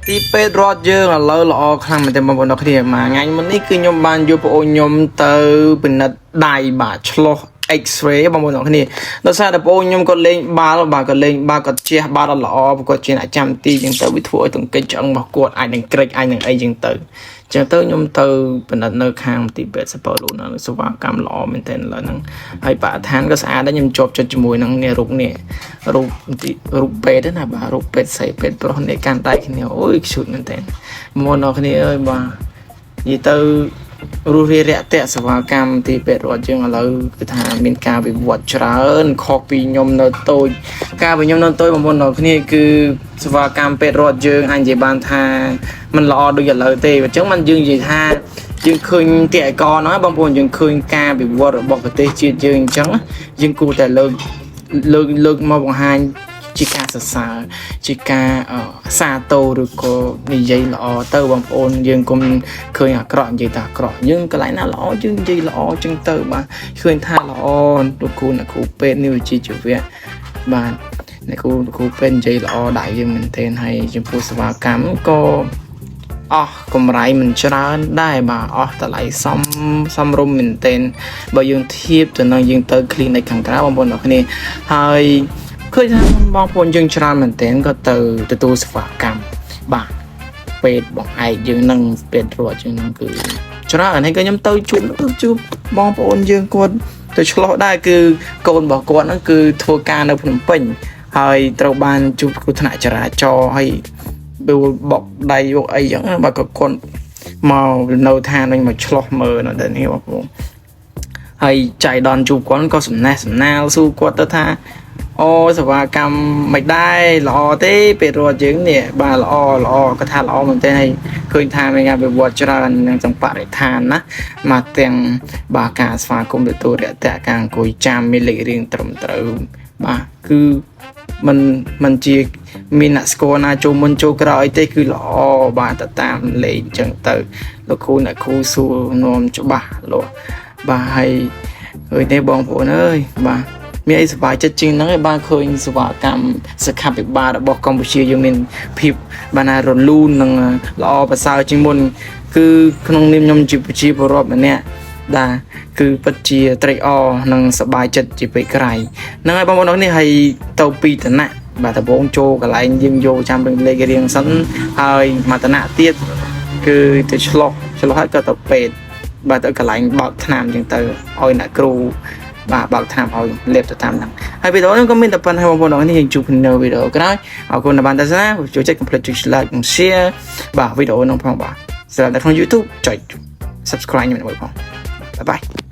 ទីពេទ្យរត់យើងឥឡូវល្អខ្លាំងមែនទេបងប្អូនអ្នកគ្នាមកថ្ងៃមុននេះគឺខ្ញុំបានយកប្អូនខ្ញុំទៅពិនិត្យដៃបាទឆ្លោះ X-ray បងប្អូនអ្នកគ្នាដោយសារតែប្អូនខ្ញុំគាត់លេងបាល់បាទគាត់លេងបាល់គាត់ជះបាល់ល្អគាត់ជាអ្នកចាំទីចឹងទៅវាធ្វើឲ្យទង្គិចឆ្អឹងរបស់គាត់អាចនឹងក្រិចអាចនឹងអីចឹងទៅខ្ញុំទៅពិនិត្យនៅខាងទីពេទ្យសាប៉ូឡូនៅសេវាកម្មល្អមែនទែនឥឡូវហ្នឹងហើយបរិស្ថានក៏ស្អាតដែរខ្ញុំជាប់ចិត្តជាមួយនឹងនេះរូបពេទ្យណាបាទរូបពេទ្យស្រីពេទ្យប្រុសនេះកាន់ដៃគ្នាអូយខ្ជូតមែនទែនមកអ្នកគ្នាអើយបាទនិយាយទៅរស់រាយរាក់ទាក់សេវាកម្មទីពេទ្យរដ្ឋយើងឥឡូវគឺថាមានការវិវត្តច្រើនខុសពីខ្ញុំនៅតូចការពីខ្ញុំនៅតូចបងប្អូនអ្នកគ្នាគឺសេវាកម្មពេទ្យរដ្ឋយើងអាចនិយាយបានថាมันល្អដូចឥឡូវទេអញ្ចឹងมันយើងនិយាយថាយើងឃើញទីឯកហ្នឹងបងប្អូនយើងឃើញការវិវត្តរបស់ប្រទេសជាតិយើងអញ្ចឹងយើងគួរតែលើកមកបង្ហាញជាការសរសើរជាការសាទរឬក៏និយាយល្អទៅបងប្អូនយើងកុំឃើញអាក្រក់និយាយតែអាក្រក់យើងកន្លែងណាល្អយើងនិយាយល្អចឹងទៅបាទឃើញថាល្អលោកគ្រូពេទ្យនេះវិជ្ជាជីវៈបាទអ្នកគ្រូពេទ្យនិយាយល្អដៃយើងមែនទែនហើយចំពោះសេវាកម្មក៏អស់កម្រៃមិនច្រើនដែរបាទអស់តម្លៃសមរម្យមែនទែនបើយើងធៀបទៅនឹងយើងទៅ clinic ខាងក្រៅបងប្អូនអ្នកគ្នាហើយឃើញថាបងប្អូនយើងច្រើនមែនទែនក៏ទៅទទួលសេវាកម្មបាទពេទ្យបងឯកយើងនឹងពេទ្យរដ្ឋយើងនឹងគឺច្រើនហើយក៏ខ្ញុំទៅជួបបងប្អូនយើងគាត់ទៅឆ្លោះដែរគឺកូនរបស់គាត់ហ្នឹងគឺធ្វើការនៅភ្នំពេញហើយត្រូវបានជួបគ្រោះថ្នាក់ចរាចរណ៍ហើយបុកដៃយកអីចឹងបាទក៏គាត់មកនៅឋានវិញមកឆ្លោះមើលនៅនេះបងប្អូនហើយចៃដន្យជួបគាត់ក៏សំណាលសួរគាត់ទៅថាអូសេវាកម្មមិនដែរល្អទេពេលរត់យើងនេះបាទល្អគាត់ថាល្អមែនទេហើយឃើញថាមានការវិវត្តច្រើននឹងទាំងបរិស្ថានណាមកទាំងបាទការស្វាគមន៍ទទួលរាក់ទាក់ការអង្គុយចាំមានលេខរៀងត្រឹមត្រូវបាទគឺมันជាមានអ្នកស្គាល់ណាចូលមុនចូលក្រោយទេគឺល្អបាទទៅតាមលេខអញ្ចឹងទៅលោកអ្នកគ្រូសួរនាំច្បាស់លាស់បាទហើយនេះបងប្អូនអើយបាទមានអីសប្បាយចិត្តជាងហ្នឹងឯងបានឃើញសេវាកម្មសុខាភិបាលរបស់កម្ពុជាយើងមានភាពបានណារលូននិងល្អប្រសើរជាងមុនគឺក្នុងនាមខ្ញុំជាប្រជាពលរដ្ឋម្នាក់ដែរគឺពិតជាត្រេកអរនិងសប្បាយចិត្តជាពេលក្រោយហ្នឹងហើយបងប្អូននេះហើយទៅពីតំណបាទដំបងចូលកន្លែងយើងយកចាំរឿងលេខរៀងសិនហើយមកតំណទៀតគឺទៅឆ្លោះហើយក៏ទៅពេទ្យបាទទៅកន្លែងបោកថ្នាំអញ្ចឹងទៅឲ្យអ្នកគ្រូបាទបើកថ្នាំឲ្យលេបទៅតាមហ្នឹងហើយវីដេអូនេះក៏មានតែប៉ុណ្ណេះបងប្អូននេះយើងជួបគ្នានៅវីដេអូក្រោយអរគុណដែលបានទស្សនាជួយចុច complete ចុច like និង share បាទវីដេអូហ្នឹងផងបាទសម្រាប់នៅក្នុង YouTube ចុច subscribe ខ្ញុំមួយផងបាយបាយ